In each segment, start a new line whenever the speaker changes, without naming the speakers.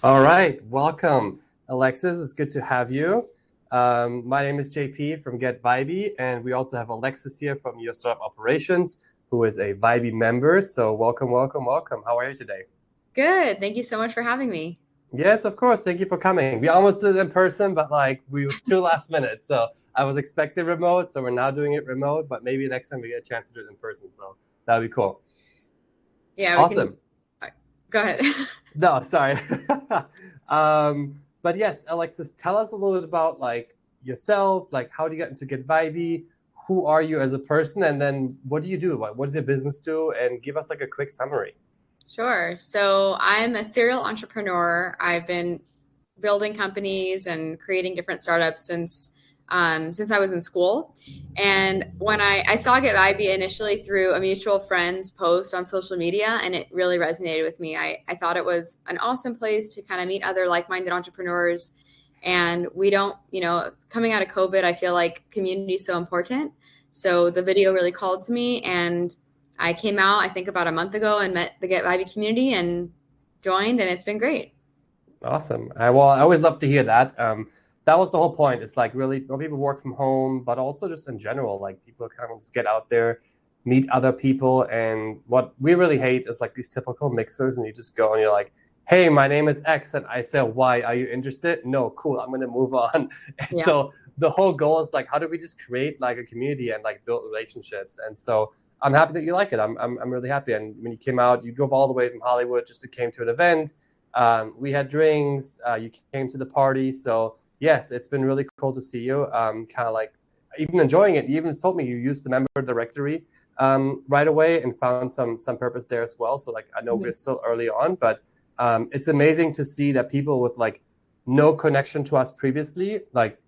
All right, welcome, Alexis. It's good to have you. My name is JP from Get Vibey, and we also have Alexis here from Your Startup Operations, who is a Vibey member. So welcome, welcome, welcome. How are you today?
Good. Thank you so much for having me.
Yes, of course. Thank you for coming. We almost did it in person, but like we was too last minute. So I was expecting remote, so we're now doing it remote. But maybe next time we get a chance to do it in person. So that would be cool.
Yeah, we can
Awesome.
go ahead.
No, sorry. But yes, Alexis, tell us a little bit about like yourself, like how do you get into Get Vibey? Who are you as a person? And then what do you do? What does your business do? And give us like a quick summary.
Sure. So I'm a serial entrepreneur. I've been building companies and creating different startups since I was in school. And when I saw Get Vibey initially through a mutual friend's post on social media, and it really resonated with me. I thought it was an awesome place to kind of meet other like-minded entrepreneurs. And we don't, coming out of COVID, I feel like community is so important. So the video really called to me, and I came out, I think about a month ago, and met the Get Vibey community and joined, and it's been great.
Awesome. Well, I always love to hear that. That was the whole point. It's like really, when people work from home, but also just in general, like people kind of just get out there, meet other people. And what we really hate is like these typical mixers, and you just go and you're like, hey, my name is X, and I say Y. Are you interested? No, cool. I'm gonna move on. And
Yeah.
so the whole goal is like, how do we just create like a community and like build relationships? And so I'm happy that you like it. I'm really happy. And when you came out, you drove all the way from Hollywood just to came to an event. We had drinks. You came to the party. So yes, it's been really cool to see you. Kind of like even enjoying it. You even told me you used the member directory right away and found some purpose there as well. So like I know
Mhm.
we're still early on, but it's amazing to see that people with like no connection to us previously like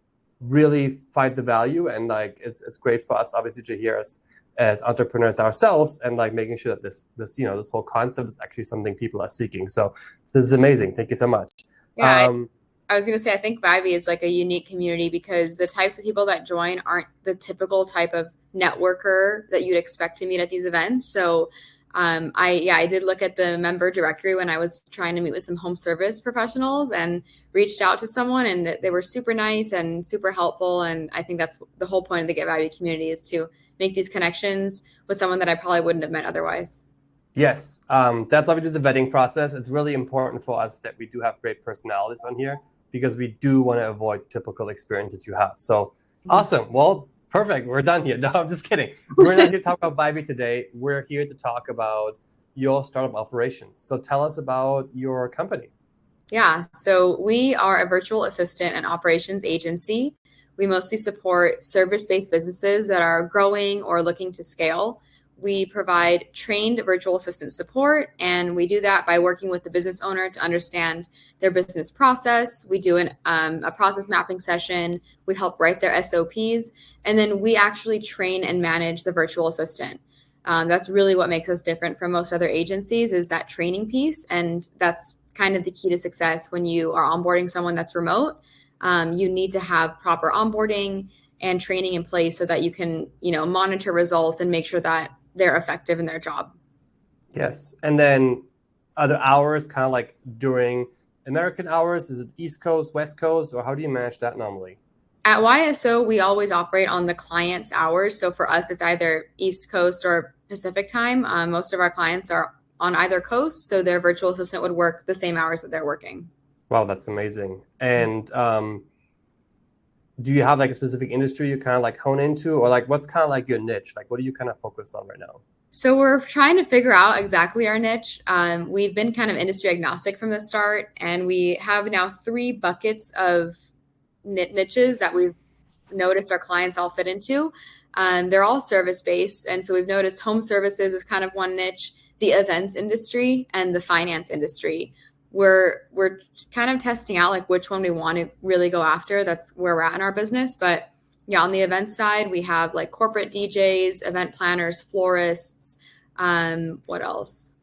really find the value, and like it's great for us obviously to hear us as entrepreneurs ourselves and like making sure that this whole concept is actually something people are seeking. So this is amazing. Thank you so much.
Yeah,
Um,
I was going to say, I think Vibey is like a unique community because the types of people that join aren't the typical type of networker that you'd expect to meet at these events. So, I did look at the member directory when I was trying to meet with some home service professionals and reached out to someone, and they were super nice and super helpful. And I think that's the whole point of the Get Vibey community is to make these connections with someone that I probably wouldn't have met otherwise.
yes, that's how we do the vetting process. It's really important for us that we do have great personalities on here because we do want to avoid the typical experience that you have. So awesome. Well, perfect. We're done here. No, I'm just kidding. We're not here to talk about Vibey today. We're here to talk about your startup operations. So tell us about your company.
Yeah, so we are a virtual assistant and operations agency. We mostly support service based businesses that are growing or looking to scale. We provide trained virtual assistant support, and we do that by working with the business owner to understand their business process. We do a process mapping session, we help write their SOPs, and then we actually train and manage the virtual assistant. That's really what makes us different from most other agencies is that training piece, and that's kind of the key to success when you are onboarding someone that's remote. You need to have proper onboarding and training in place so that you can, monitor results and make sure that they're effective in their job.
Yes. And then other hours, kind of like during American hours, is it East Coast, West Coast, or how do you manage that normally?
At YSO, we always operate on the client's hours. So for us, it's either East Coast or Pacific time. Most of our clients are on either coast, so their virtual assistant would work the same hours that they're working.
Wow, that's amazing. And do you have like a specific industry you kind of like hone into, or like what's kind of like your niche? Like, what are you kind of focused on right now?
So we're trying to figure out exactly our niche. We've been kind of industry agnostic from the start, and we have now three buckets of niches that we've noticed our clients all fit into. They're all service based, and so we've noticed home services is kind of one niche, the events industry, and the finance industry. We're kind of testing out like which one we want to really go after. That's where we're at in our business, but yeah, on the event side, we have like corporate DJs, event planners, florists, what else?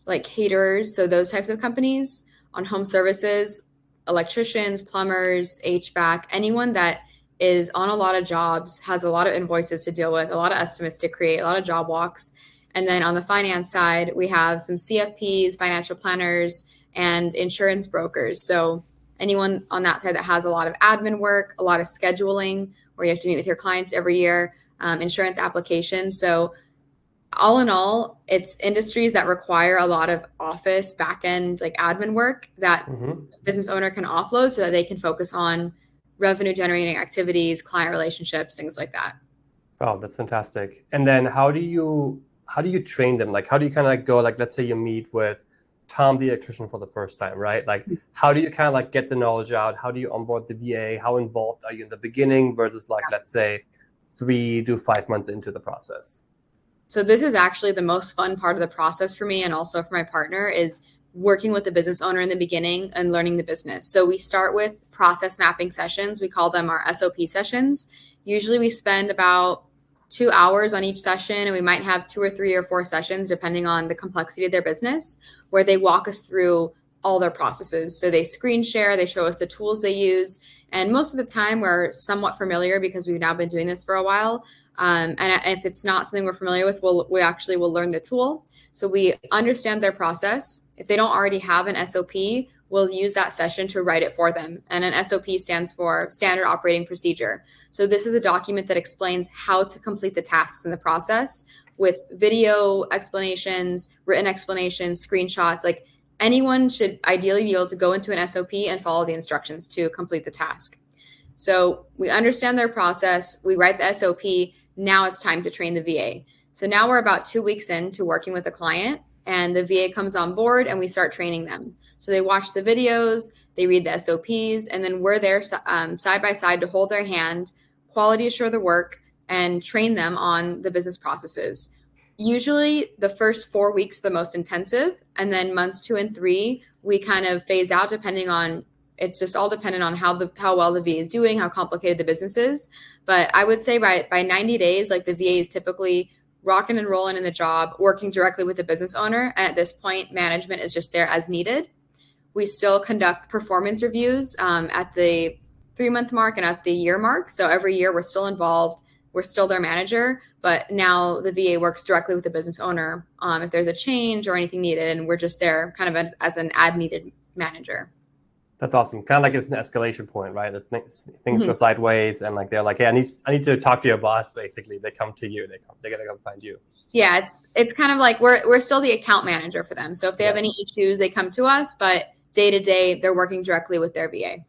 Like caterers, so those types of companies. On home services, electricians, plumbers, HVAC, anyone that is on a lot of jobs, has a lot of invoices to deal with, a lot of estimates to create, a lot of job walks. And then on the finance side, we have some CFPs, financial planners, and insurance brokers. So anyone on that side that has a lot of admin work, a lot of scheduling, where you have to meet with your clients every year, insurance applications. So all in all, it's industries that require a lot of office back-end like admin work that a business owner can offload so that they can focus on revenue generating activities, client relationships, things like that.
Wow, that's fantastic. And then how do you train them? Like how do you kind of like go, like let's say you meet with Tom the electrician for the first time, right? Like how do you kind of like get the knowledge out? How do you onboard the VA? How involved are you in the beginning versus like let's say 3 to 5 months into the process?
So this is actually the most fun part of the process for me and also for my partner is working with the business owner in the beginning and learning the business. So we start with process mapping sessions. We call them our SOP sessions. Usually we spend about 2 hours on each session, and we might have 2 or 3 or 4 sessions depending on the complexity of their business, where they walk us through all their processes. So they screen share, they show us the tools they use, and most of the time we're somewhat familiar because we've now been doing this for a while. And if it's not something we're familiar with, we actually will learn the tool. So we understand their process. If they don't already have an SOP, we'll use that session to write it for them. And an SOP stands for Standard Operating Procedure. So this is a document that explains how to complete the tasks in the process with video explanations, written explanations, screenshots. Like anyone should ideally be able to go into an SOP and follow the instructions to complete the task. So we understand their process, we write the SOP. Now it's time to train the VA. So now we're about 2 weeks into working with the client, and the VA comes on board and we start training them. So they watch the videos, they read the SOPs, and then we're there side by side to hold their hand, quality assure the work, and train them on the business processes. Usually the first 4 weeks are the most intensive, and then months 2 and 3, we kind of phase out depending on, it's just all dependent on how well the VA is doing, how complicated the business is. But I would say by 90 days, like the VA is typically rocking and rolling in the job, working directly with the business owner. And at this point, management is just there as needed. We still conduct performance reviews at the 3-month mark and at the year mark. So every year we're still involved. We're still their manager, but now the VA works directly with the business owner if there's a change or anything needed. And we're just there kind of as an ad needed manager.
That's awesome. Kind of like it's an escalation point, right? If things go sideways and like they're like, hey, I need to talk to your boss. Basically, they come to you. They're gonna come find you.
Yeah, it's kind of like we're still the account manager for them. So if they have any issues, they come to us. But day to day, they're working directly with their VA.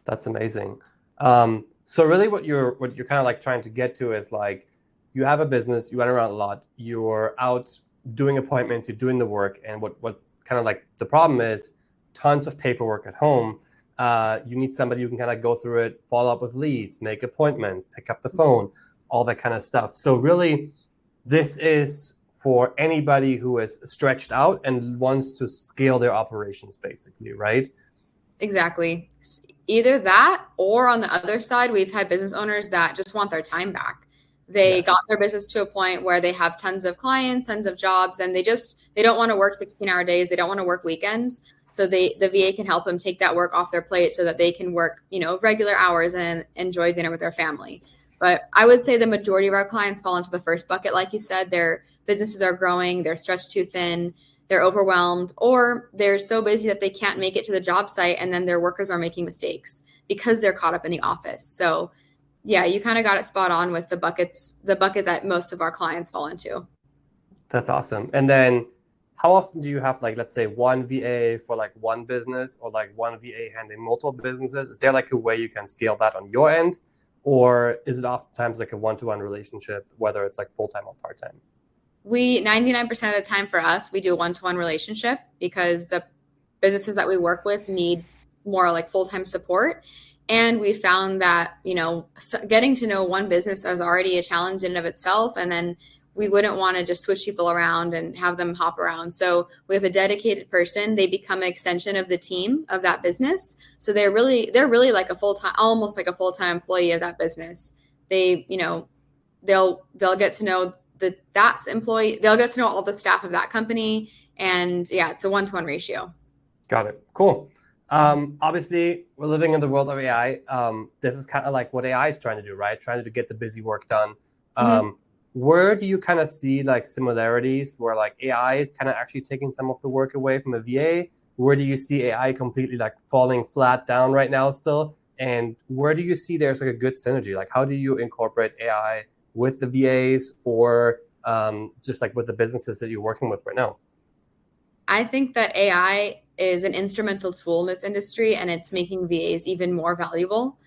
That's amazing. So really, what you're kind of like trying to get to is like, you have a business, you run around a lot, you're out doing appointments, you're doing the work, and what kind of like the problem is, tons of paperwork at home. You need somebody who can kind of go through it, follow up with leads, make appointments, pick up the phone, all that kind of stuff. So really, this is for anybody who is stretched out and wants to scale their operations, basically, right?
Exactly. Either that, or on the other side, we've had business owners that just want their time back. They got their business to a point where they have tons of clients, tons of jobs, and they don't want to work 16-hour days. They don't want to work weekends. So the VA can help them take that work off their plate so that they can work, regular hours and enjoy dinner with their family. But I would say the majority of our clients fall into the first bucket. Like you said, their businesses are growing, they're stretched too thin, they're overwhelmed, or they're so busy that they can't make it to the job site, and then their workers are making mistakes because they're caught up in the office. So yeah, you kind of got it spot on with the bucket that most of our clients fall into.
That's awesome. And then how often do you have, like, let's say one VA for like one business, or like one VA handling multiple businesses? Is there like a way you can scale that on your end? Or is it oftentimes like a one-to-one relationship, whether it's like full-time or part-time?
99% of the time for us, we do a one-to-one relationship because the businesses that we work with need more like full-time support. And we found that, getting to know one business is already a challenge in and of itself. And then we wouldn't want to just switch people around and have them hop around. So we have a dedicated person. They become an extension of the team of that business. So they're really like a full-time, almost like a full-time employee of that business. They, they'll get to know that's employee. They'll get to know all the staff of that company. And yeah, it's a one-to-one ratio.
Got it. Cool. Obviously, we're living in the world of AI. This is kind of like what AI is trying to do, right? Trying to get the busy work done. Where do you kind of see like similarities where like AI is kind of actually taking some of the work away from a VA Where do you see AI completely like falling flat down right now still? And where do you see there's like a good synergy? Like, how do you incorporate AI with the VAs or just like with the businesses that you're working with right now?
I think that AI is an instrumental tool in this industry, and it's making VAs even more valuable.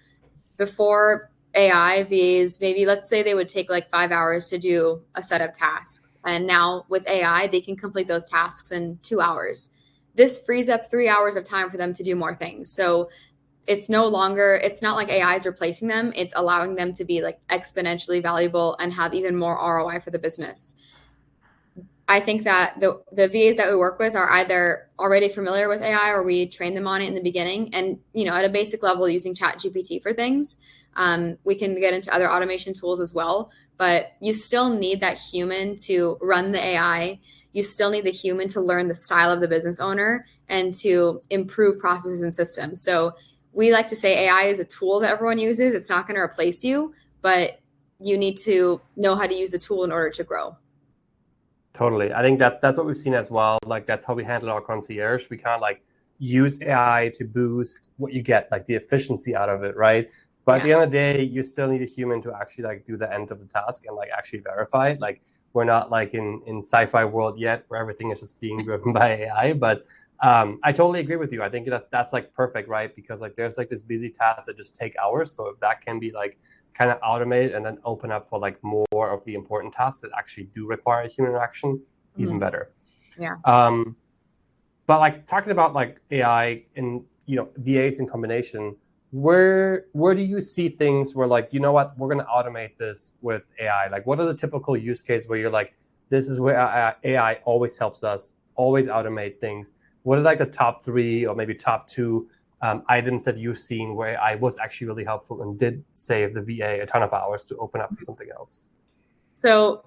Before AI, VAs, maybe let's say they would take like 5 hours to do a set of tasks. And now with AI, they can complete those tasks in 2 hours. This frees up 3 hours of time for them to do more things. So it's no longer, it's not like AI is replacing them. It's allowing them to be like exponentially valuable and have even more ROI for the business. I think that the VAs that we work with are either already familiar with AI or we train them on it in the beginning. And, at a basic level, using ChatGPT for things. We can get into other automation tools as well, but you still need that human to run the AI. You still need the human to learn the style of the business owner and to improve processes and systems. So we like to say AI is a tool that everyone uses. It's not going to replace you, but you need to know how to use the tool in order to grow.
Totally. I think that's what we've seen as well. Like that's how we handle our concierge. We kind of like use AI to boost what you get, like the efficiency out of it, right? But at
Yeah.
the end of the day, you still need a human to actually like do the end of the task and like actually verify. Like we're not like in sci-fi world yet where everything is just being driven by AI. But I totally agree with you. I think that's like perfect, right? Because like there's like this busy task that just take hours. So if that can be like kind of automate and then open up for like more of the important tasks that actually do require human interaction, even
Mhm.
better.
Yeah.
But like talking about like AI and VAs in combination, where do you see things where like what, we're going to automate this with AI? Like what are the typical use cases where you're like, this is where AI always helps us always automate things? What are like the top three or maybe top two items that you've seen where AI was actually really helpful and did save the VA a ton of hours to open up for something else?
So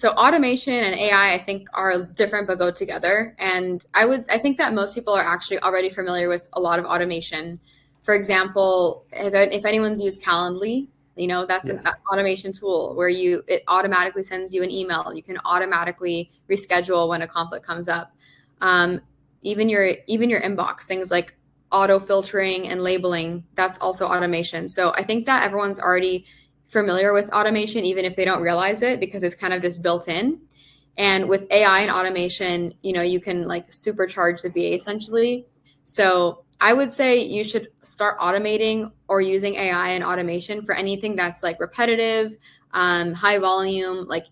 automation and AI, I think, are different but go together. And I think that most people are actually already familiar with a lot of automation. For example, if anyone's used Calendly, that's an
Yes.
automation tool where it automatically sends you an email. You can automatically reschedule when a conflict comes up. Um, even your inbox, things like auto filtering and labeling, that's also automation. So I think that everyone's already familiar with automation, even if they don't realize it, because it's kind of just built in. And with AI and automation, you can like supercharge the VA essentially. So I would say you should start automating or using AI and automation for anything that's like repetitive, high volume, like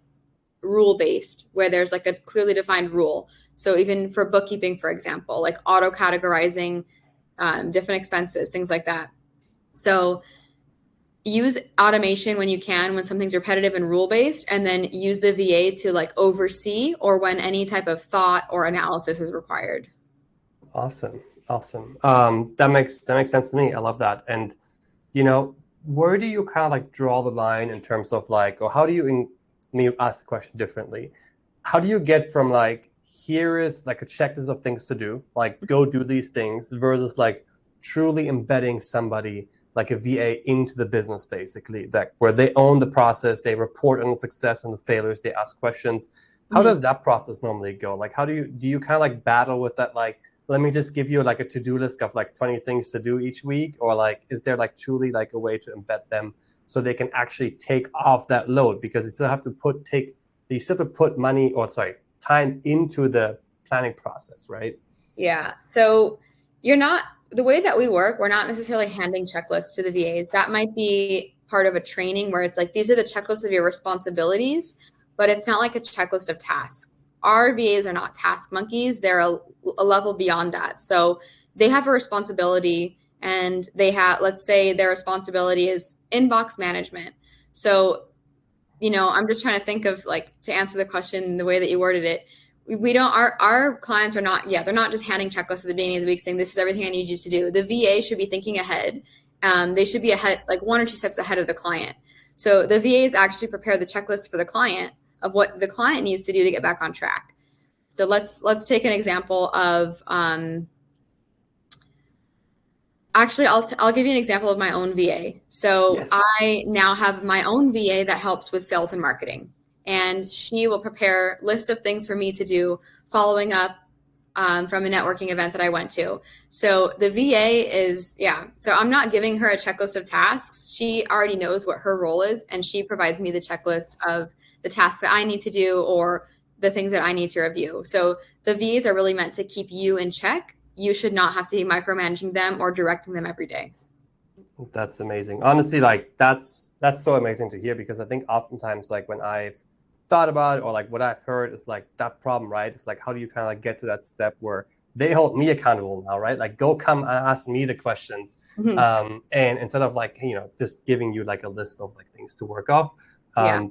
rule based, where there's like a clearly defined rule. So even for bookkeeping, for example, like auto categorizing different expenses, things like that. So use automation when you can, when something's repetitive and rule based, and then use the VA to like oversee or when any type of thought or analysis is required.
Awesome. Awesome. That makes sense to me. I love that. And where do you kind of like draw the line in terms of like, or how do you let me ask the question differently. How do you get from like, here is like a checklist of things to do, like go do these things versus like truly embedding somebody like a VA into the business, basically, that where they own the process, they report on the success and the failures, they ask questions. How
Mhm.
does that process normally go? Like, how do you kind of like battle with that? Like, let me just give you like a to-do list of like 20 things to do each week, or like is there like truly like a way to embed them so they can actually take off that load, because you still have to put money, or sorry, time into the planning process, right?
Yeah. So you're not, the way that we work, we're not necessarily handing checklists to the VAs. That might be part of a training where it's like, these are the checklists of your responsibilities, but it's not like a checklist of tasks. Our VAs are not task monkeys. They're a level beyond that. So they have a responsibility, and let's say their responsibility is inbox management. So I'm just trying to think of like to answer the question the way that you worded it. We don't our clients are not, yeah, they're not just handing checklists at the beginning of the week saying this is everything I need you to do. The VA should be thinking ahead. They should be ahead, like one or two steps ahead of the client. So the VAs actually prepare the checklist for the client of what the client needs to do to get back on track. So let's take an example of actually, I'll give you an example of my own VA. So
Yes.
I now have my own VA that helps with sales and marketing, and she will prepare lists of things for me to do, following up. from a networking event that I went to. So the VA is, yeah. So I'm not giving her a checklist of tasks. She already knows what her role is, and she provides me the checklist of the tasks that I need to do or the things that I need to review. So the VAs are really meant to keep you in check. You should not have to be micromanaging them or directing them every day.
That's amazing. Honestly, like that's so amazing to hear, because I think oftentimes like when I've thought about it, or like what I've heard is like that problem, right? It's like, how do you kind of like get to that step where they hold me accountable now, right? Like go come ask me the questions. And instead of like, just giving you like a list of like things to work off.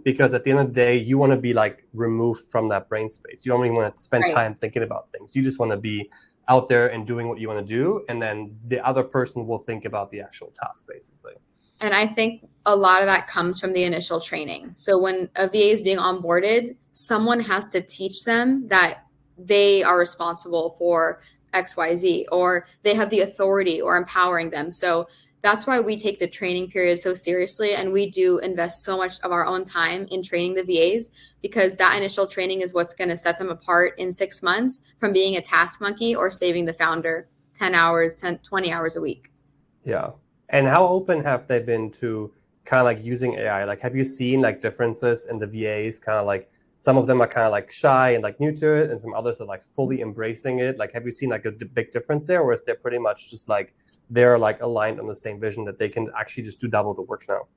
Because at the end of the day, you want to be like removed from that brain space. You don't even want to spend time thinking about things. You just want to be out there and doing what you want to do. And then the other person will think about the actual task, basically.
And I think a lot of that comes from the initial training. So when a VA is being onboarded, someone has to teach them that they are responsible for XYZ, or they have the authority or empowering them. So that's why we take the training period so seriously. And we do invest so much of our own time in training the VAs, because that initial training is what's going to set them apart in 6 months from being a task monkey or saving the founder 10 hours, 20 hours a week.
Yeah. And how open have they been to kind of like using AI? Like, have you seen like differences in the VAs? Kind of like some of them are kind of like shy and like new to it, and some others are like fully embracing it. Like, have you seen like a big difference there, or is there pretty much just like they're like aligned on the same vision that they can actually just do double the work now?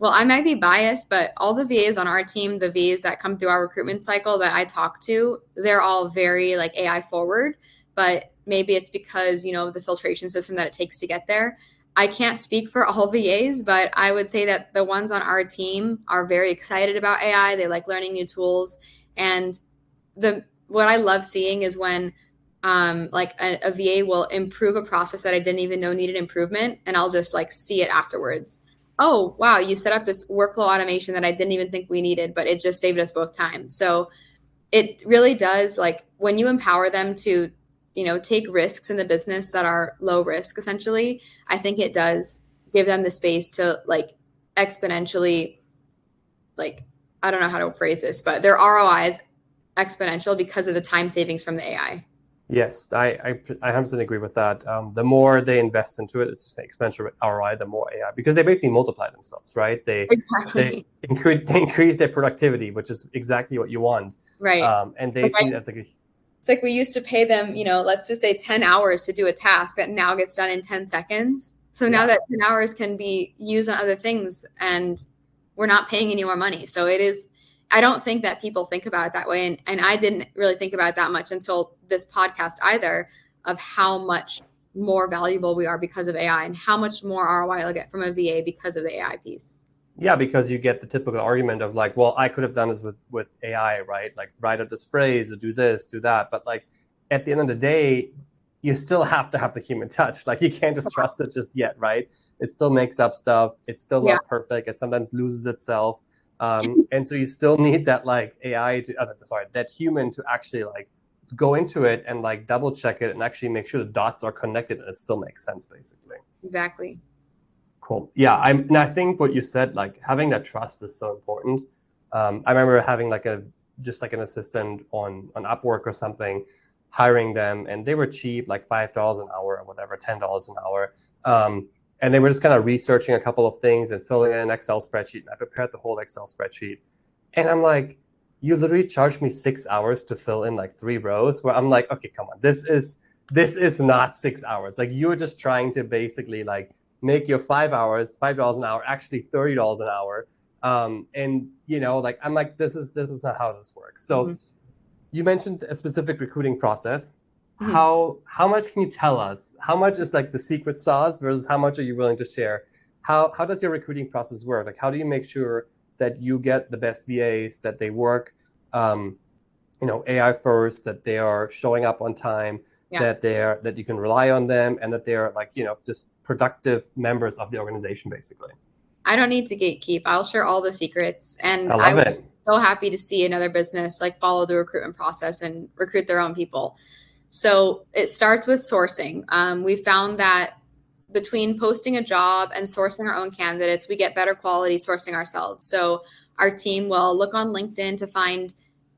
Well, I might be biased, but all the VAs on our team, the VAs that come through our recruitment cycle that I talk to, they're all very like AI forward. But maybe it's because, the filtration system that it takes to get there. I can't speak for all VAs, but I would say that the ones on our team are very excited about AI. They like learning new tools. And what I love seeing is when like a VA will improve a process that I didn't even know needed improvement, and I'll just like see it afterwards. Oh, wow, you set up this workflow automation that I didn't even think we needed, but it just saved us both time. So it really does, like when you empower them to, take risks in the business that are low risk, essentially, I think it does give them the space to like exponentially, like, I don't know how to phrase this, but their ROI is exponential because of the time savings from the AI.
Yes, I 100% agree with that. The more they invest into it, it's exponential ROI, the more AI, because they basically multiply themselves, right? They increase their productivity, which is exactly what you want.
Right.
And they see it as like
it's like we used to pay them, let's just say 10 hours to do a task that now gets done in 10 seconds. So now that 10 hours can be used on other things, and we're not paying any more money. So it is, I don't think that people think about it that way. And I didn't really think about it that much until this podcast either, of how much more valuable we are because of AI, and how much more ROI I'll get from a VA because of the AI piece.
Yeah, because you get the typical argument of like, well, I could have done this with AI, right? Like write out this phrase or do this, do that. But like at the end of the day, you still have to have the human touch. Like you can't just trust it just yet, right? It still makes up stuff. It's still not perfect. It sometimes loses itself. And so you still need that like AI that human to actually like go into it and like double check it and actually make sure the dots are connected and it still makes sense, basically.
Exactly.
Cool. Yeah, I think what you said, like having that trust is so important. I remember having like an assistant on Upwork or something, hiring them, and they were cheap, like $5 an hour or whatever, $10 an hour. And they were just kind of researching a couple of things and filling in an Excel spreadsheet. And I prepared the whole Excel spreadsheet. And I'm like, you literally charged me 6 hours to fill in like 3 rows, where I'm like, okay, come on, this is not 6 hours. Like you were just trying to basically like make your $5 an hour, actually $30 an hour. And like I'm like, this is not how this works. So you mentioned a specific recruiting process. How much can you tell us? How much is like the secret sauce versus how much are you willing to share? How does your recruiting process work? Like how do you make sure that you get the best VAs, that they work AI first, that they are showing up on time, that you can rely on them, and that they're like, just productive members of the organization, basically?
I don't need to gatekeep. I'll share all the secrets. And
I love it.
So happy to see another business like follow the recruitment process and recruit their own people. So it starts with sourcing. We found that between posting a job and sourcing our own candidates, we get better quality sourcing ourselves. So our team will look on LinkedIn to find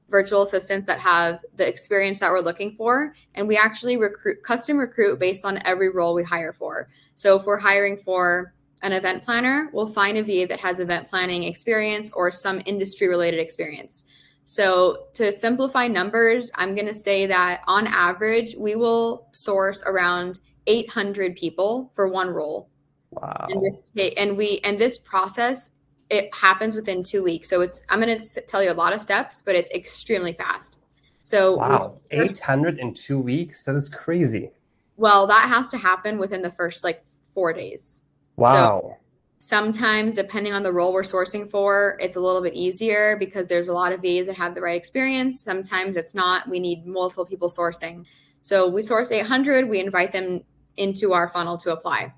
virtual assistants that have the experience that we're looking for. And we actually custom recruit based on every role we hire for. So if we're hiring for an event planner, we'll find a VA that has event planning experience or some industry related experience. So to simplify numbers, I'm going to say that on average, we will source around 800 people for one role.
Wow.
And this process, it happens within 2 weeks. So I'm going to tell you a lot of steps, but it's extremely fast. So
Wow. 800 in 2 weeks? That is crazy.
well, that has to happen within the first like 4 days. So
Wow.
sometimes, depending on the role we're sourcing for, it's a little bit easier because there's a lot of VAs that have the right experience. Sometimes it's not. We need multiple people sourcing. So we source 800. We invite them into our funnel to apply.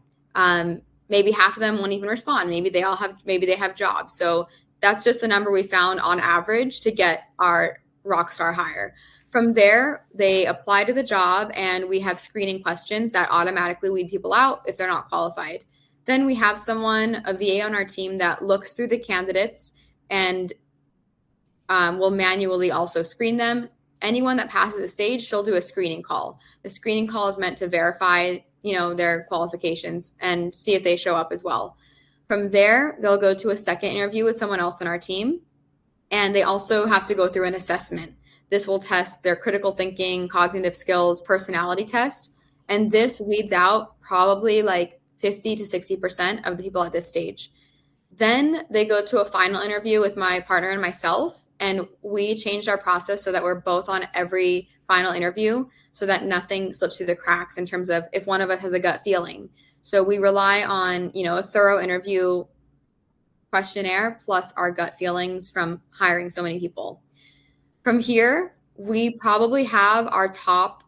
Maybe half of them won't even respond. Maybe they have jobs. So that's just the number we found on average to get our rockstar hire. From there, they apply to the job, and we have screening questions that automatically weed people out if they're not qualified. Then we have a VA on our team that looks through the candidates and will manually also screen them. Anyone that passes the stage, she'll do a screening call. The screening call is meant to verify, their qualifications and see if they show up as well. From there, they'll go to a second interview with someone else on our team, and they also have to go through an assessment. This will test their critical thinking, cognitive skills, personality test, and this weeds out probably like 50 to 60% of the people at this stage. Then they go to a final interview with my partner and myself, and we changed our process so that we're both on every final interview so that nothing slips through the cracks in terms of if one of us has a gut feeling. So we rely on, a thorough interview questionnaire plus our gut feelings from hiring so many people. From here, we probably have our top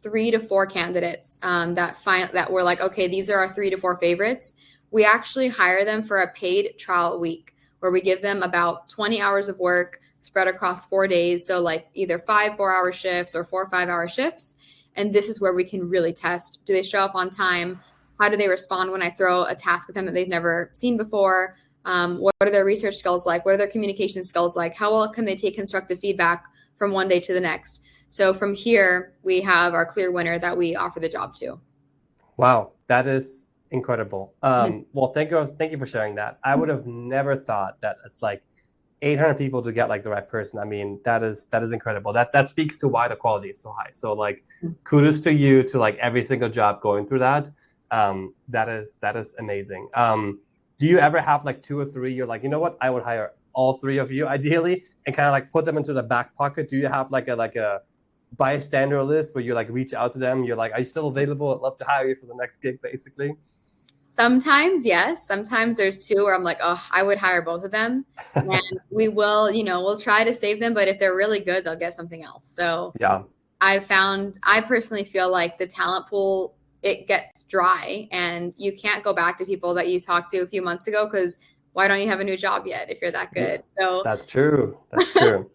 3 to 4 candidates that we're like, okay, these are our 3 to 4 favorites. We actually hire them for a paid trial week where we give them about 20 hours of work spread across 4 days. So like either 5 4-hour shifts or 4 5-hour shifts. And this is where we can really test. Do they show up on time? How do they respond when I throw a task at them that they've never seen before? What are their research skills like? What are their communication skills like? How well can they take constructive feedback from one day to the next? So from here, we have our clear winner that we offer the job to.
Wow, that is incredible. Well, thank you for sharing that. I would have never thought that it's like 800 people to get like the right person. I mean, that is incredible. That speaks to why the quality is so high. So like, kudos to you to like every single job going through that. That is amazing. Do you ever have like 2 or 3? You're like, you know what? I would hire all 3 of you ideally, and kind of like put them into the back pocket. Do you have like a bystander list where you like reach out to them? You're like, are you still available? I'd love to hire you for the next gig, basically.
Sometimes, yes. Sometimes there's 2 where I'm like, oh, I would hire both of them. And we will, we'll try to save them, but if they're really good, they'll get something else. So
Yeah.
I personally feel like the talent pool, it gets dry, and you can't go back to people that you talked to a few months ago because why don't you have a new job yet if you're that good? So
That's true. That's true.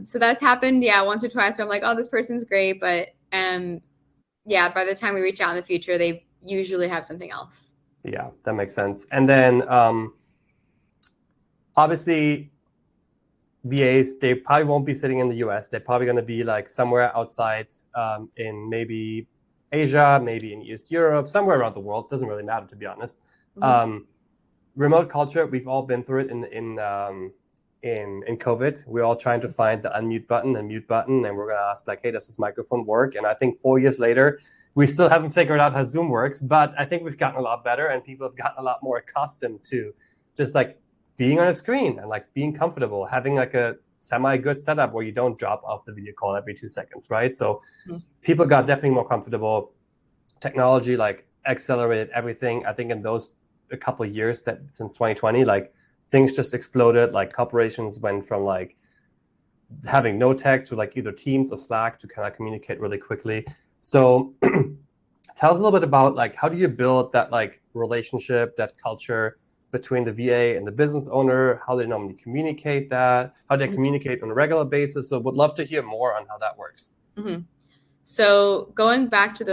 so that's happened, once or twice where I'm like, oh, this person's great, but by the time we reach out in the future, they usually have something else.
Yeah, that makes sense. And then obviously VAs, they probably won't be sitting in the US. They're probably going to be like somewhere outside in maybe Asia, maybe in East Europe, somewhere around the world. Doesn't really matter, to be honest. Remote culture, we've all been through it in COVID. We're all trying to find the unmute button and mute button, and we're going to ask like, hey, does this microphone work? And I think 4 years later, we still haven't figured out how Zoom works, but I think we've gotten a lot better, and people have gotten a lot more accustomed to just like being on a screen and like being comfortable, having like a semi-good setup where you don't drop off the video call every 2 seconds, right? So people got definitely more comfortable. Technology like accelerated everything. I think in those a couple of years that since 2020, like things just exploded. Like corporations went from like having no tech to like either Teams or Slack to kind of communicate really quickly. So tell us a little bit about like, how do you build that like relationship, that culture between the VA and the business owner? How they normally communicate that? How they communicate on a regular basis? So would love to hear more on how that works.
So going back to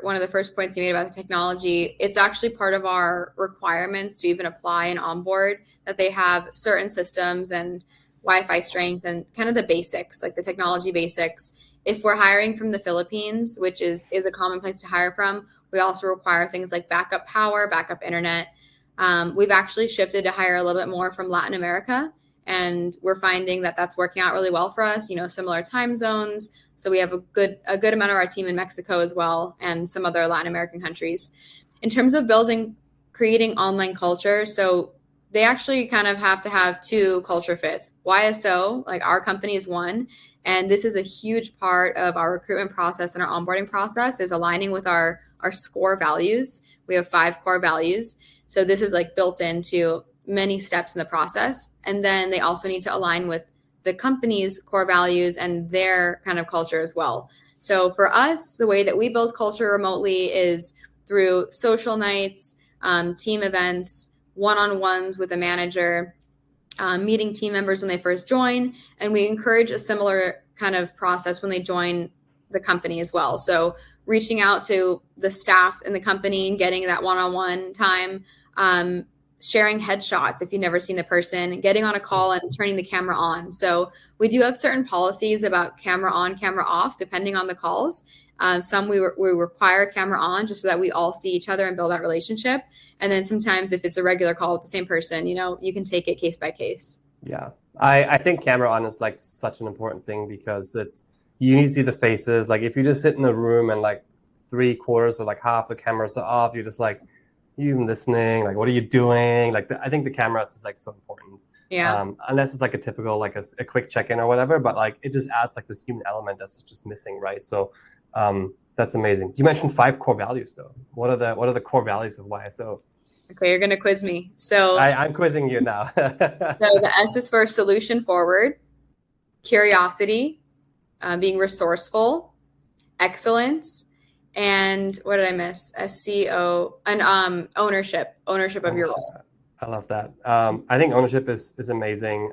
one of the first points you made about the technology, it's actually part of our requirements to even apply and onboard that they have certain systems and Wi-Fi strength, and kind of the basics, like the technology basics. If we're hiring from the Philippines, which is a common place to hire from, we also require things like backup power, backup internet. We've actually shifted to hire a little bit more from Latin America, and we're finding that that's working out really well for us. Similar time zones. So we have a good amount of our team in Mexico as well, and some other Latin American countries. In terms of creating online culture, so they actually kind of have to have two culture fits. YSO, like our company, is one, and this is a huge part of our recruitment process and our onboarding process, is aligning with our SCORE values. We have 5 core values. So this is like built into many steps in the process. And then they also need to align with the company's core values and their kind of culture as well. So for us, the way that we build culture remotely is through social nights, team events, one-on-ones with a manager, meeting team members when they first join. And we encourage a similar kind of process when they join the company as well. So reaching out to the staff in the company and getting that one-on-one time, sharing headshots if you've never seen the person, getting on a call and turning the camera on. So we do have certain policies about camera on, camera off, depending on the calls. Some we require camera on just so that we all see each other and build that relationship. And then sometimes if it's a regular call with the same person, you can take it case by case.
Yeah. I think camera on is like such an important thing because you need to see the faces. Like if you just sit in a room and like 3/4 or like half the cameras are off, you're just like, you even listening? Like, what are you doing? Like, I think the camera is like so important.
Yeah.
Unless it's like a typical, like a quick check-in or whatever, but like it just adds like this human element that's just missing, right? So that's amazing. You mentioned 5 core values though. What are the core values of YSO?
Okay, you're gonna quiz me. So
I'm quizzing you now.
so the S is for solution forward, curiosity, being resourceful, excellence, and what did I miss? SCO and ownership of your role.
I love that. I think ownership is amazing.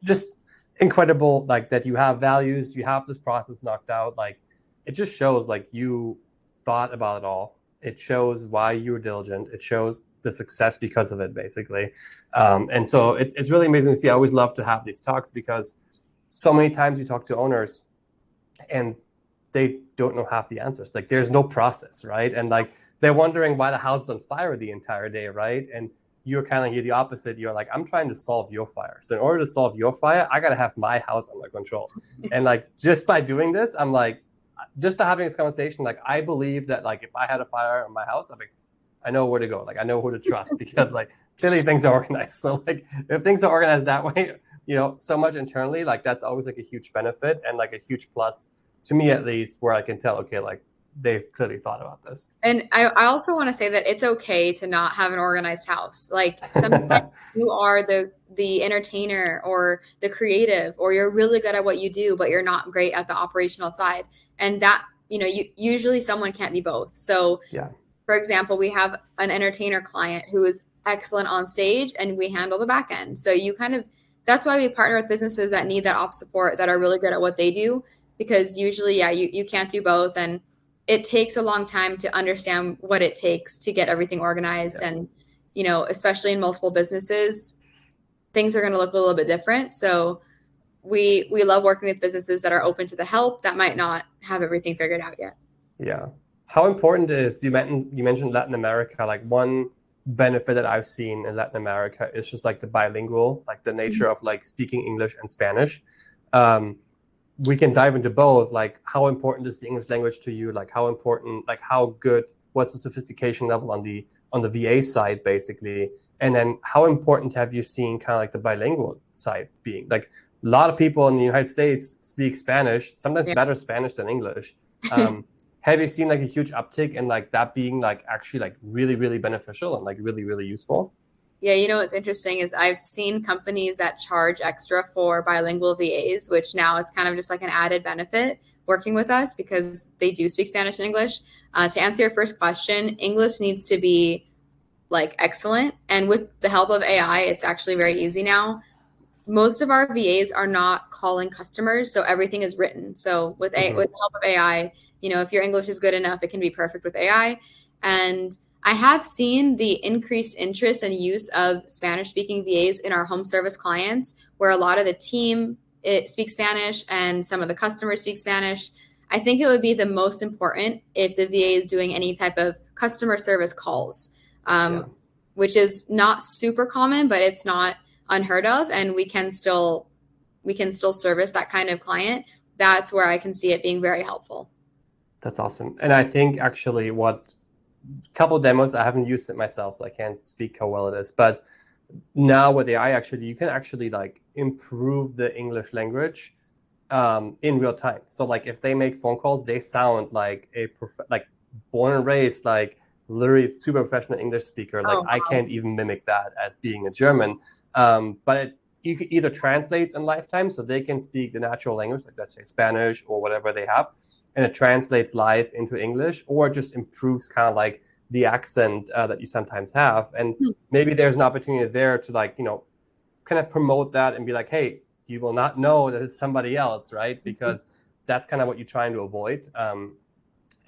Just incredible, like that you have values, you have this process knocked out. Like it just shows like you thought about it all. It shows why you were diligent. It shows the success because of it, basically. And so it's really amazing to see. I always love to have these talks because so many times you talk to owners and they don't know half the answers. Like there's no process, right? And like they're wondering why the house is on fire the entire day, right? And you're the opposite. You're like, I'm trying to solve your fire. So in order to solve your fire, I gotta have my house under control. And like just by doing this, I'm like, just by having this conversation, like I believe that like if I had a fire in my house, I'm like, I know where to go. Like I know who to trust because like clearly things are organized. So like if things are organized that way, so much internally, like that's always like a huge benefit and like a huge plus to me at least, where I can tell, okay, like they've clearly thought about this.
And I also want to say that it's okay to not have an organized house. Like sometimes you are the entertainer or the creative, or you're really good at what you do, but you're not great at the operational side. And that, usually someone can't be both. So
yeah.
For example, we have an entertainer client who is excellent on stage and we handle the back end. So that's why we partner with businesses that need that ops support, that are really good at what they do. Because usually, you can't do both. And it takes a long time to understand what it takes to get everything organized. Yeah. And, especially in multiple businesses, things are going to look a little bit different. So we love working with businesses that are open to the help that might not have everything figured out yet.
Yeah. How important is, you mentioned Latin America, like one benefit that I've seen in Latin America is just like the bilingual, like the nature of like speaking English and Spanish. We can dive into both, like how important is the English language to you? Like how important, like how good, what's the sophistication level on the VA side, basically? And then how important have you seen kind of like the bilingual side being? Like a lot of people in the United States speak Spanish, sometimes better Spanish than English. Have you seen like a huge uptick in like that being like actually like really, really beneficial and like really, really useful?
Yeah, what's interesting is I've seen companies that charge extra for bilingual VAs, which now it's kind of just like an added benefit working with us because they do speak Spanish and English. To answer your first question, English needs to be like excellent. And with the help of AI, it's actually very easy now. Most of our VAs are not calling customers, so everything is written. So with the help of AI, if your English is good enough, it can be perfect with AI. And I have seen the increased interest and use of Spanish-speaking VAs in our home service clients where a lot of the team it speaks Spanish and some of the customers speak Spanish. I think it would be the most important if the VA is doing any type of customer service calls,
Yeah.
which is not super common, but it's not unheard of, and we can still service that kind of client. That's where I can see it being very helpful.
That's awesome. And I think actually what couple demos, I haven't used it myself, so I can't speak how well it is. But now with AI, actually, you can actually like improve the English language in real time. So like if they make phone calls, they sound like like born and raised, like literally super professional English speaker. Like
Oh,
I can't even mimic that as being a German. But you could either translates in lifetime, so they can speak the natural language, like let's say Spanish or whatever they have, and it translates live into English, or just improves kind of like the accent that you sometimes have. And maybe there's an opportunity there to like, kind of promote that and be like, hey, you will not know that it's somebody else, right? Because that's kind of what you're trying to avoid.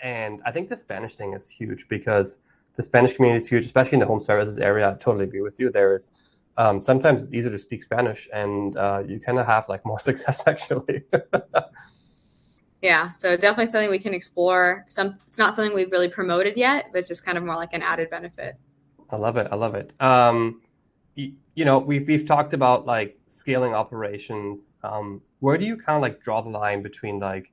And I think the Spanish thing is huge because the Spanish community is huge, especially in the home services area. I totally agree with you. There is sometimes it's easier to speak Spanish, and you kind of have like more success actually.
yeah. So definitely something we can explore. It's not something we've really promoted yet, but it's just kind of more like an added benefit.
I love it. I love it. We've talked about like scaling operations. Where do you kind of like draw the line between like,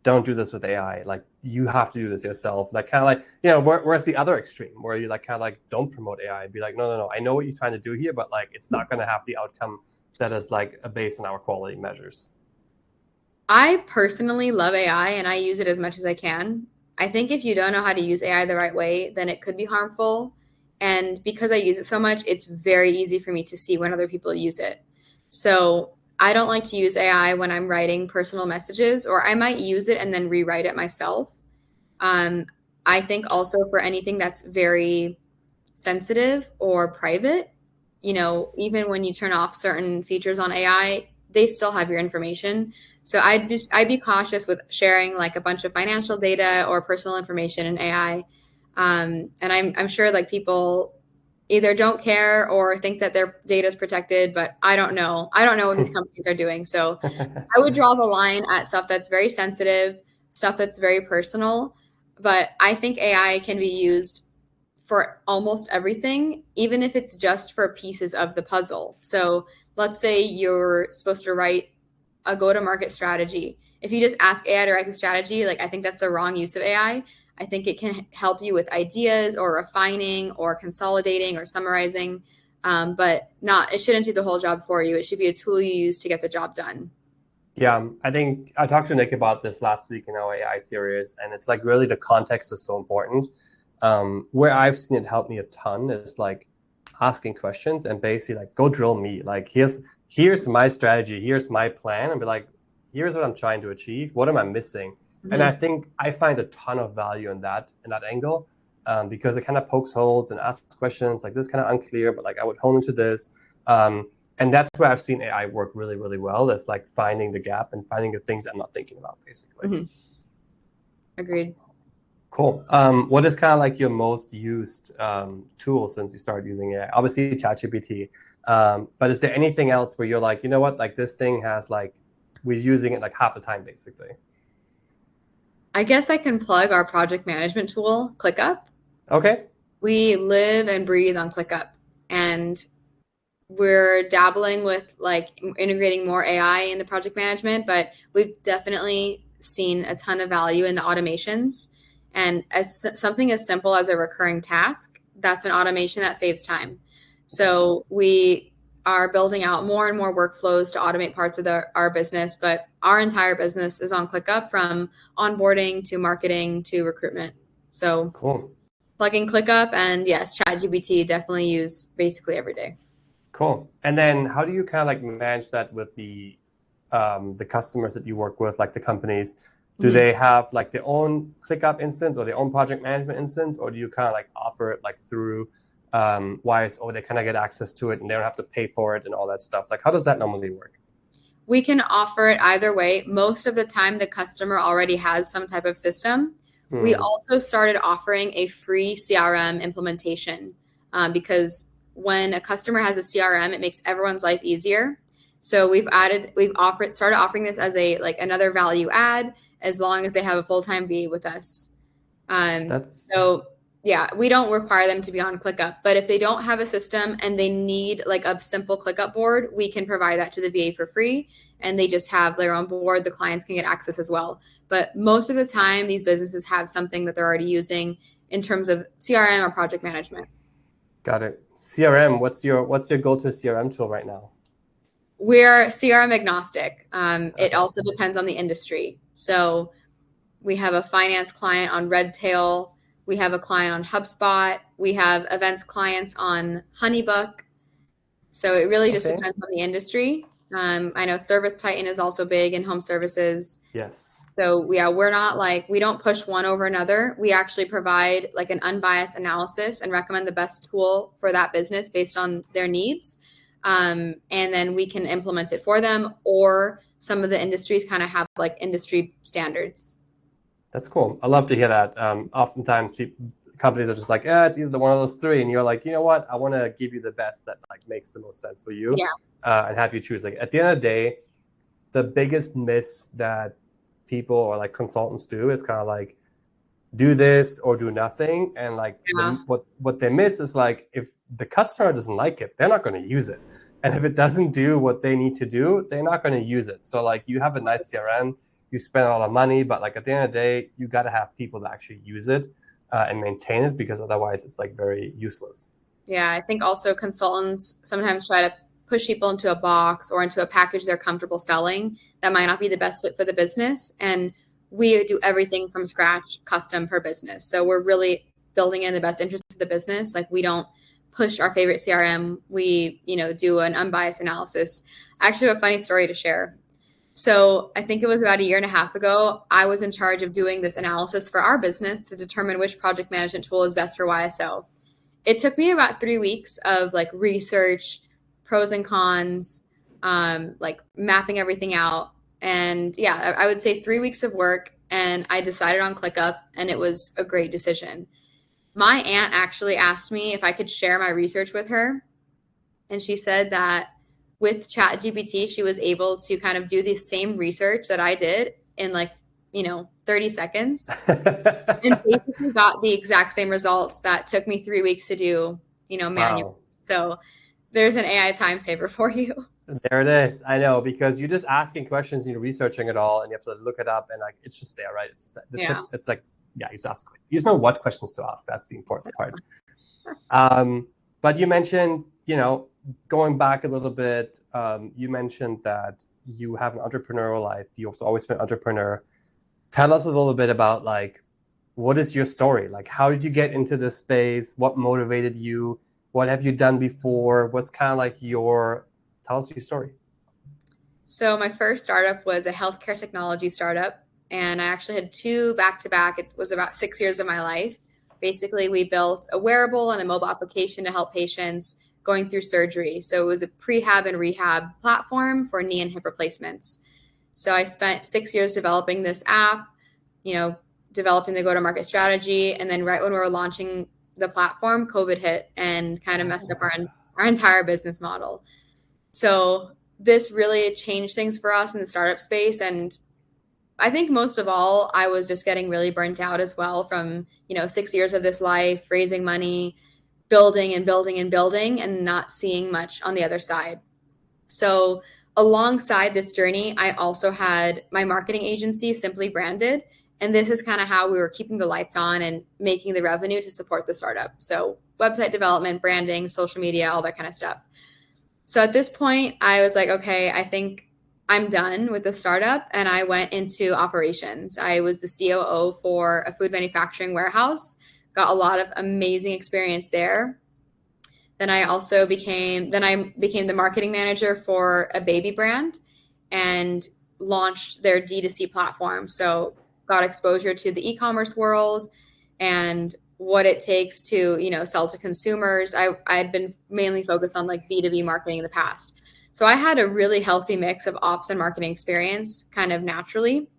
don't do this with AI, like you have to do this yourself, like kind of like, where's the other extreme where you like kind of like don't promote AI and be like, no, no, no, I know what you're trying to do here, but like it's not going to have the outcome that is like based on our quality measures.
I personally love AI and I use it as much as I can. I think if you don't know how to use AI the right way, then it could be harmful. And because I use it so much, it's very easy for me to see when other people use it. So I don't like to use AI when I'm writing personal messages, or I might use it and then rewrite it myself. Um, I think also for anything that's very sensitive or private, even when you turn off certain features on AI, they still have your information. So I'd be cautious with sharing like a bunch of financial data or personal information in AI. And I'm sure like people either don't care or think that their data is protected, but I don't know. I don't know what these companies are doing. So I would draw the line at stuff that's very sensitive, stuff that's very personal. But I think AI can be used for almost everything, even if it's just for pieces of the puzzle. So let's say you're supposed to write a go-to-market strategy. If you just ask AI to write the strategy, like I think that's the wrong use of AI. I think it can help you with ideas or refining or consolidating or summarizing, but not. It shouldn't do the whole job for you. It should be a tool you use to get the job done.
Yeah, I think I talked to Nick about this last week in our AI series, and it's like really the context is so important. Where I've seen it help me a ton is like asking questions and basically like go drill me. Like here's my strategy, here's my plan, and be like, here's what I'm trying to achieve. What am I missing? And I
Mm-hmm.
think I find a ton of value in that angle, because it kind of pokes holes and asks questions like this kind of unclear, but like I would hone into this. And that's where I've seen AI work really, really well. Is like finding the gap and finding the things I'm not thinking about, basically.
Mm-hmm. Agreed.
Cool. What is kind of like your most used tool since you started using AI? Obviously, ChatGPT. But is there anything else where you're like, you know what, like this thing has like, we're using it like half the time, basically?
I guess I can plug our project management tool, ClickUp.
Okay.
We live and breathe on ClickUp, and we're dabbling with like integrating more AI in the project management, but we've definitely seen a ton of value in the automations. And as something as simple as a recurring task, that's an automation that saves time.
Nice.
So we are building out more and more workflows to automate parts of our business, but our entire business is on ClickUp from onboarding to marketing to recruitment. So
Cool.
plugging ClickUp and yes, ChatGPT definitely use basically every day.
Cool. And then how do you kind of like manage that with the customers that you work with, like the companies? Do
Mhm.
they have like their own ClickUp instance or their own project management instance, or do you kind of like offer it like through Wise, or they kind of get access to it and they don't have to pay for it and all that stuff? Like, how does that normally work?
We can offer it either way. Most of the time, the customer already has some type of system. We
Hmm.
also started offering a free CRM implementation because when a customer has a CRM, it makes everyone's life easier. So started offering this as a like another value add as long as they have a full-time VA with us.
That's
So yeah, we don't require them to be on ClickUp, but if they don't have a system and they need like a simple ClickUp board, we can provide that to the VA for free. And they just have their own board. The clients can get access as well. But most of the time, these businesses have something that they're already using in terms of CRM or project management.
got it. CRM, what's your go-to CRM tool right now?
We're CRM agnostic. It
Okay.
also depends on the industry. So we have a finance client on Redtail. We have a client on HubSpot. We have events clients on Honeybook. So it really just
Okay.
depends on the industry. I know Service Titan is also big in home services.
Yes.
So yeah, we're not like, we don't push one over another. We actually provide like an unbiased analysis and recommend the best tool for that business based on their needs. And then we can implement it for them, or some of the industries kind of have like industry standards.
That's cool. I love to hear that. Oftentimes companies are just like, it's either one of those three. And you're like, you know what? I want to give you the best that like makes the most sense for you,
Yeah.
and have you choose. Like at the end of the day, the biggest miss that people or like consultants do is kind of like do this or do nothing. And like
Yeah.
what they miss is like if the customer doesn't like it, they're not going to use it. And if it doesn't do what they need to do, they're not going to use it. So like you have a nice CRM, you spend a lot of money, but like at the end of the day, you got to have people that actually use it and maintain it, because otherwise it's like very useless.
Yeah, I think also consultants sometimes try to push people into a box or into a package they're comfortable selling that might not be the best fit for the business. And we do everything from scratch, custom per business. So we're really building in the best interest of the business. Like we don't push our favorite CRM. We, do an unbiased analysis. I actually have a funny story to share. So I think it was about a year and a half ago, I was in charge of doing this analysis for our business to determine which project management tool is best for YSO. It took me about 3 weeks of like research, pros and cons, like mapping everything out. And yeah, I would say 3 weeks of work, and I decided on ClickUp, and it was a great decision. My aunt actually asked me if I could share my research with her, and she said that with ChatGPT, she was able to kind of do the same research that I did in like, 30 seconds, and basically got the exact same results that took me 3 weeks to do, manually.
Wow.
So there's an AI time saver for you.
There it is. I know, because you're just asking questions, you're researching it all, and you have to look it up, and like it's just there, right? It's the tip.
Yeah.
It's like, yeah, you just ask. You just know what questions to ask. That's the important part. But you mentioned, going back a little bit, you mentioned that you have an entrepreneurial life. You've always been an entrepreneur. Tell us a little bit about like, what is your story? Like, how did you get into this space? What motivated you? What have you done before? What's kind of like tell us your story.
So my first startup was a healthcare technology startup, and I actually had two back to back. It was about 6 years of my life. Basically, we built a wearable and a mobile application to help patients going through surgery. So it was a prehab and rehab platform for knee and hip replacements. So I spent 6 years developing this app, developing the go-to-market strategy, and then right when we were launching the platform, COVID hit and kind of messed up our entire business model. So this really changed things for us in the startup space. And I think most of all, I was just getting really burnt out as well from, 6 years of this life, raising money, building and building and building, and not seeing much on the other side. So alongside this journey, I also had my marketing agency, Simply Branded. And this is kind of how we were keeping the lights on and making the revenue to support the startup. So website development, branding, social media, all that kind of stuff. So at this point, I was like, okay, I think I'm done with the startup. And I went into operations. I was the COO for a food manufacturing warehouse, got a lot of amazing experience there. Then I became the marketing manager for a baby brand and launched their D2C platform. So got exposure to the e-commerce world and what it takes to, sell to consumers. I'd been mainly focused on like B2B marketing in the past. So I had a really healthy mix of ops and marketing experience kind of naturally.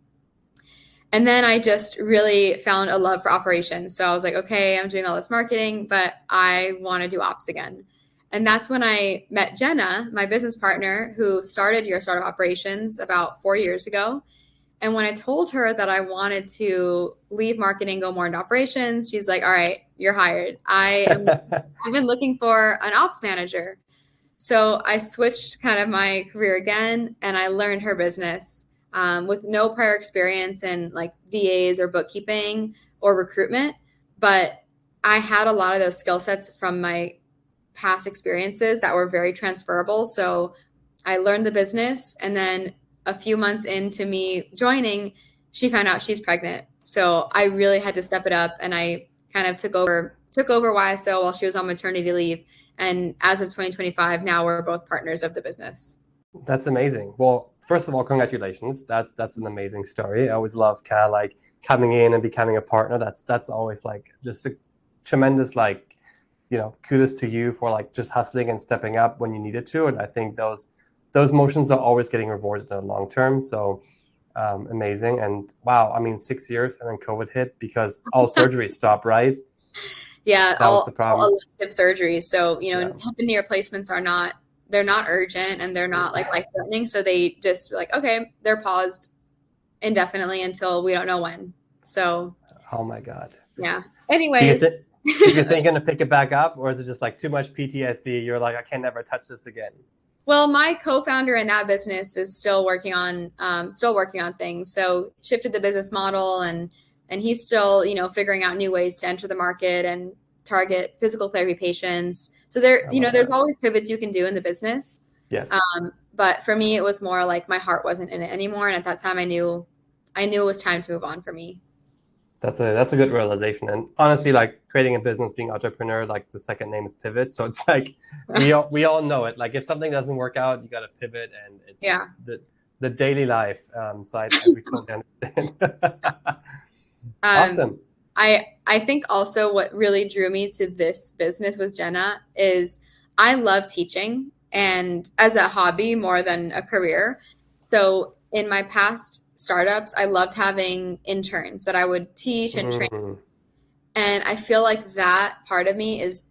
And then I just really found a love for operations. So I was like, okay, I'm doing all this marketing, but I want to do ops again. And that's when I met Jenna, my business partner, who started Your Startup Operations about 4 years ago. And when I told her that I wanted to leave marketing, go more into operations, she's like, all right, you're hired. I've been looking for an ops manager. So I switched kind of my career again, and I learned her business with no prior experience in like VAs or bookkeeping or recruitment. But I had a lot of those skill sets from my past experiences that were very transferable. So I learned the business, and then a few months into me joining, she found out she's pregnant. So I really had to step it up, and I kind of took over YSO while she was on maternity leave. And as of 2025, now we're both partners of the business.
That's amazing. Well, first of all, congratulations. That's an amazing story. I always love kind of like coming in and becoming a partner. That's always like just a tremendous like, kudos to you for like just hustling and stepping up when you needed to. And I think those motions are always getting rewarded in the long term. So amazing. And wow, I mean, 6 years and then COVID hit because all surgeries stopped, right?
Yeah,
That was the
all
problem.
elective surgeries. So,
Yeah.
hip and knee replacements they're not urgent and they're not like life threatening. So they just like, okay, they're paused indefinitely until we don't know when. So,
Oh my God.
yeah.
Do you
Anyways,
think do you think to pick it back up, or is it just like too much PTSD? You're like, I can never touch this again.
well, my co-founder in that business is still working on things. So shifted the business model, and he's still, figuring out new ways to enter the market and target physical therapy patients. So
I love
there's
that.
always pivots you can do in the business.
Yes.
But for me, it was more like my heart wasn't in it anymore. And at that time I knew it was time to move on for me.
That's a good realization. And honestly, like creating a business, being entrepreneur, like the second name is pivot. So it's like we all know it. Like if something doesn't work out, you got to pivot, and it's
Yeah.
the daily life. So we totally understand.
Um,
Awesome.
I think also what really drew me to this business with Jenna is I love teaching and as a hobby more than a career. So in my past startups, I loved having interns that I would teach and train.
Mm,
And I feel like that part of me is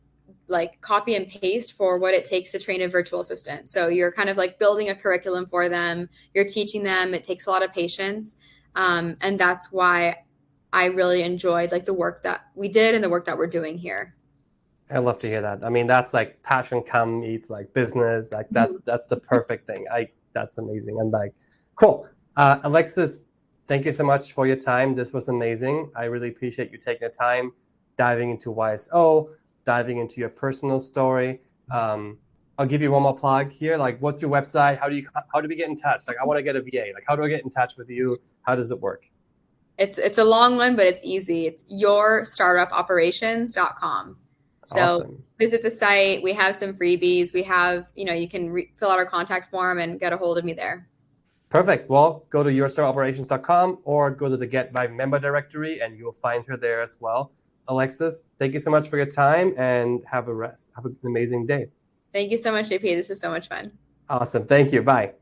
like copy and paste for what it takes to train a virtual assistant. So you're kind of like building a curriculum for them, you're teaching them, it takes a lot of patience. And that's why I really enjoyed like the work that we did and the work that we're doing here.
I love to hear that. I mean, that's like passion come meets like business. Like that's the perfect thing. That's amazing. And like, cool. Alexis, thank you so much for your time. This was amazing. I really appreciate you taking the time, diving into YSO, diving into your personal story. I'll give you one more plug here. Like, what's your website? How do we get in touch? Like, I want to get a VA. Like, how do I get in touch with you? How does it work?
It's a long one, but it's easy. It's yourstartupoperations.com. So
Awesome.
visit the site. We have some freebies. We have, you can fill out our contact form and get a hold of me there.
Perfect. Well, go to yourstartupoperations.com or go to the Get Vibe member directory and you'll find her there as well. Alexis, thank you so much for your time and have an amazing day.
Thank you so much, JP. This is so much fun.
Awesome. Thank you. Bye.